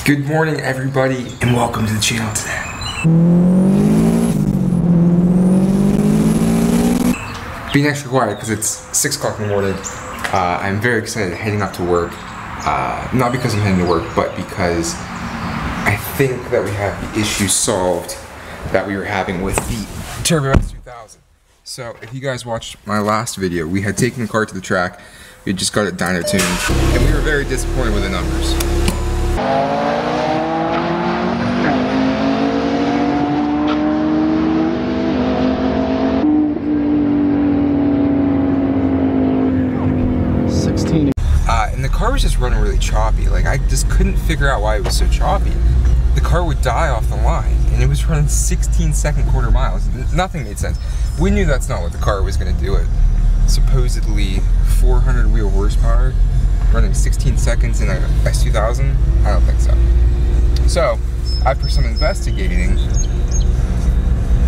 Good morning, everybody, and welcome to the channel today. Being extra quiet because it's 6 o'clock in the morning. I'm very excited heading out to work. Not because I'm heading to work, but because I think that we have the issue solved that we were having with the Turbo S2000. So if you guys watched my last video, we had taken the car to the track. We had just got it dyno tuned, and we were very disappointed with the numbers. And the car was just running really choppy. Like, I just couldn't figure out why it was so choppy. The car would die off the line, and it was running 16-second quarter miles. Nothing made sense. We knew that's not what the car was going to do. It supposedly 400 wheel horsepower, running 16 seconds in a S2000. I don't think so. So, after some investigating,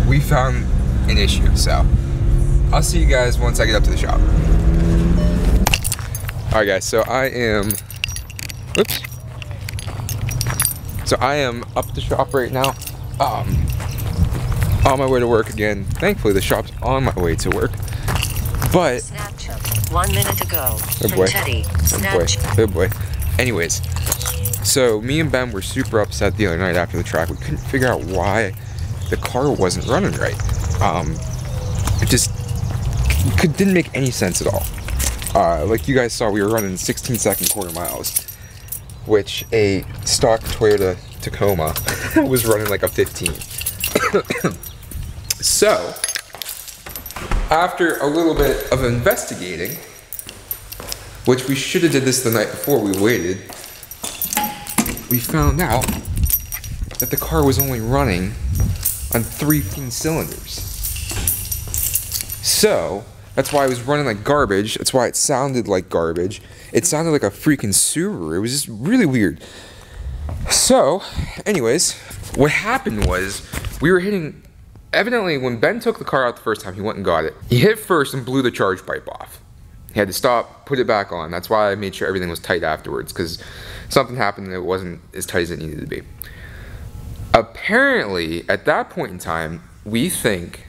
we found an issue. So, I'll see you guys once I get up to the shop. Alright guys, so I am up at the shop right now, on my way to work again. Thankfully the shop's on my way to work, but Snapchat 1 minute ago. Oh boy. Teddy. Oh boy. Anyways, so me and Ben were super upset the other night after the track. We couldn't figure out why the car wasn't running right. It just didn't make any sense at all. Like you guys saw, we were running 16-second quarter miles, which a stock Toyota Tacoma was running like a 15. So, after a little bit of investigating, which we should have did this the night before we waited, we found out that the car was only running on 3 cylinders. So, that's why it was running like garbage. That's why it sounded like garbage. It sounded like a freaking Subaru. It was just really weird. So, anyways, what happened was we were hitting, evidently when Ben took the car out the first time, he went and got it. He hit first and blew the charge pipe off. He had to stop, put it back on. That's why I made sure everything was tight afterwards, because something happened and it wasn't as tight as it needed to be. Apparently, at that point in time, we think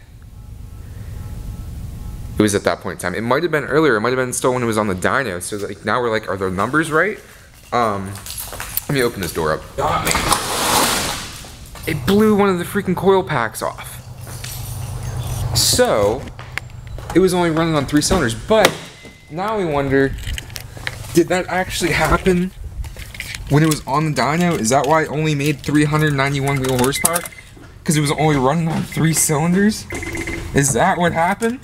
it was at that point in time. It might have been earlier. It might have been still when it was on the dyno. So like now we're like, are the numbers right? Let me open this door up. Got me. It blew one of the freaking coil packs off. So it was only running on 3 cylinders. But now we wonder, did that actually happen when it was on the dyno? Is that why it only made 391 wheel horsepower? Because it was only running on 3 cylinders? Is that what happened?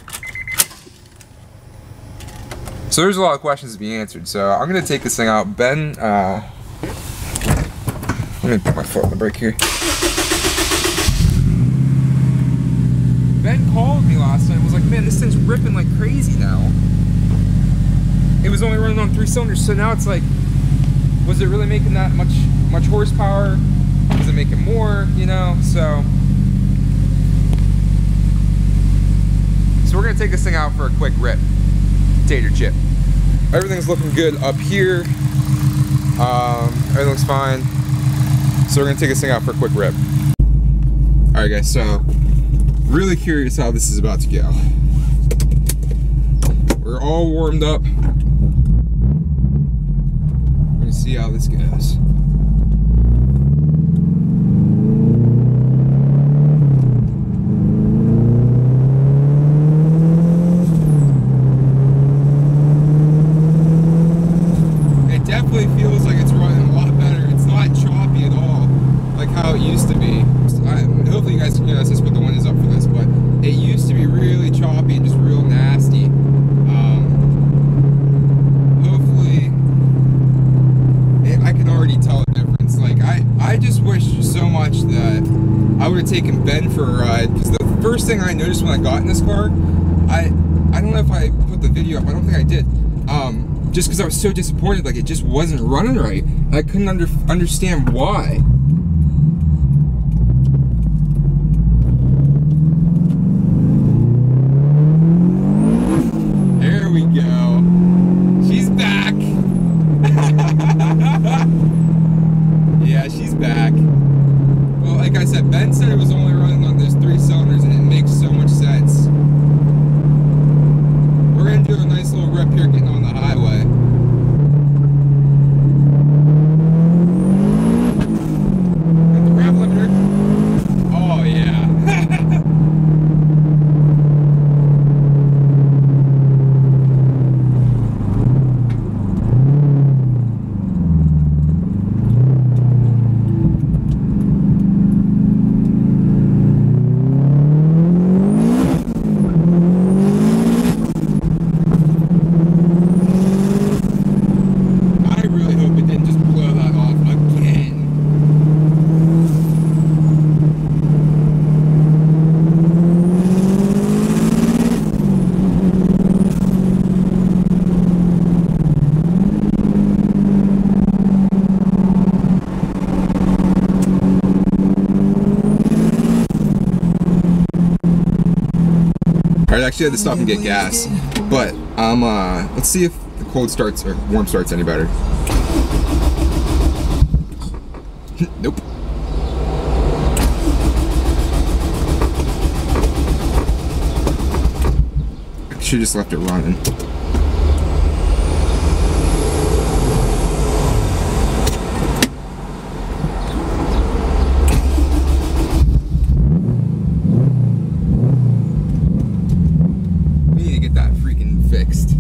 So there's a lot of questions to be answered, so I'm going to take this thing out. Ben, let me put my foot on the brake here. Ben called me last night and was like, man, this thing's ripping like crazy now. It was only running on 3 cylinders, so now it's like, was it really making that much horsepower? Was it making more, you know? So we're going to take this thing out for a quick rip. Tater chip. Everything's looking good up here. Everything looks fine. So we're gonna take this thing out for a quick rip. Alright guys, so really curious how this is about to go. We're all warmed up. We're gonna see how this goes. Feels like it's running a lot better. It's not choppy at all, like how it used to be. Hopefully you guys can hear this. Just put the windows up for this, but it used to be really choppy and just real nasty. Hopefully, I can already tell a difference. Like I just wish so much that I would have taken Ben for a ride, because the first thing I noticed when I got in this car, I don't know if I put the video up. I don't think I did. Just because I was so disappointed, like it just wasn't running right. I couldn't understand why. There we go. She's back. Yeah, she's back. Well, like I said, Ben said it was only running on those 3 cylinders, and it makes so much sense. We're gonna do a nice little rip here getting on the highway. Got the rev limiter. Oh yeah. I actually had to stop and get gas, but let's see if the cold starts or warm starts any better. Nope. I should have just left it running. Fixed.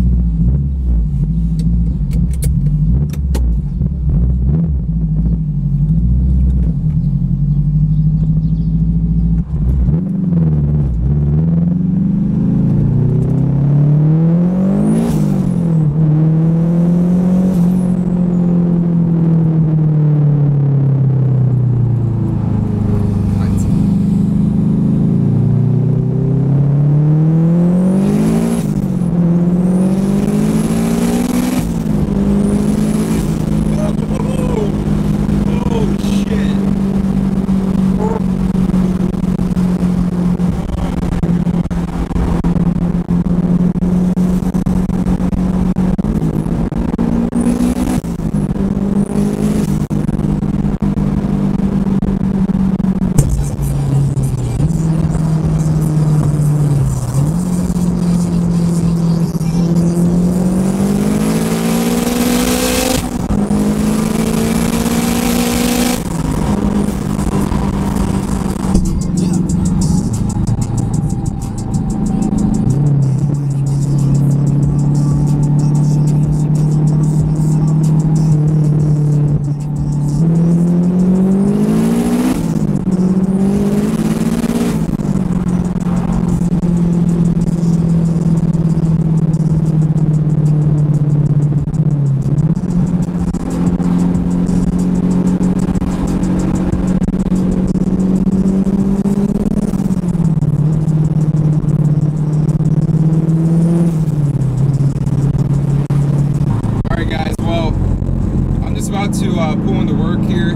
Pulling to work here.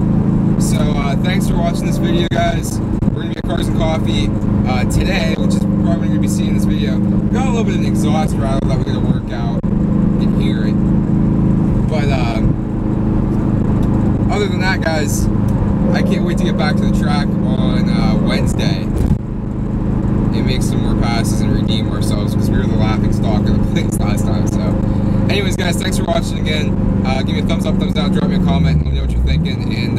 So thanks for watching this video, guys. We're gonna get Cars and Coffee today, which is probably gonna be seeing this video. Got a little bit of an exhaust rattle that we're gonna work out. You can hear it. But other than that, guys, I can't wait to get back to the track on Wednesday and make some more passes and redeem ourselves, because we were the laughing stock of the place last time. So anyways, guys, thanks for watching again. Give me a thumbs up, thumbs down, drop me a comment, and let me know what you're thinking, and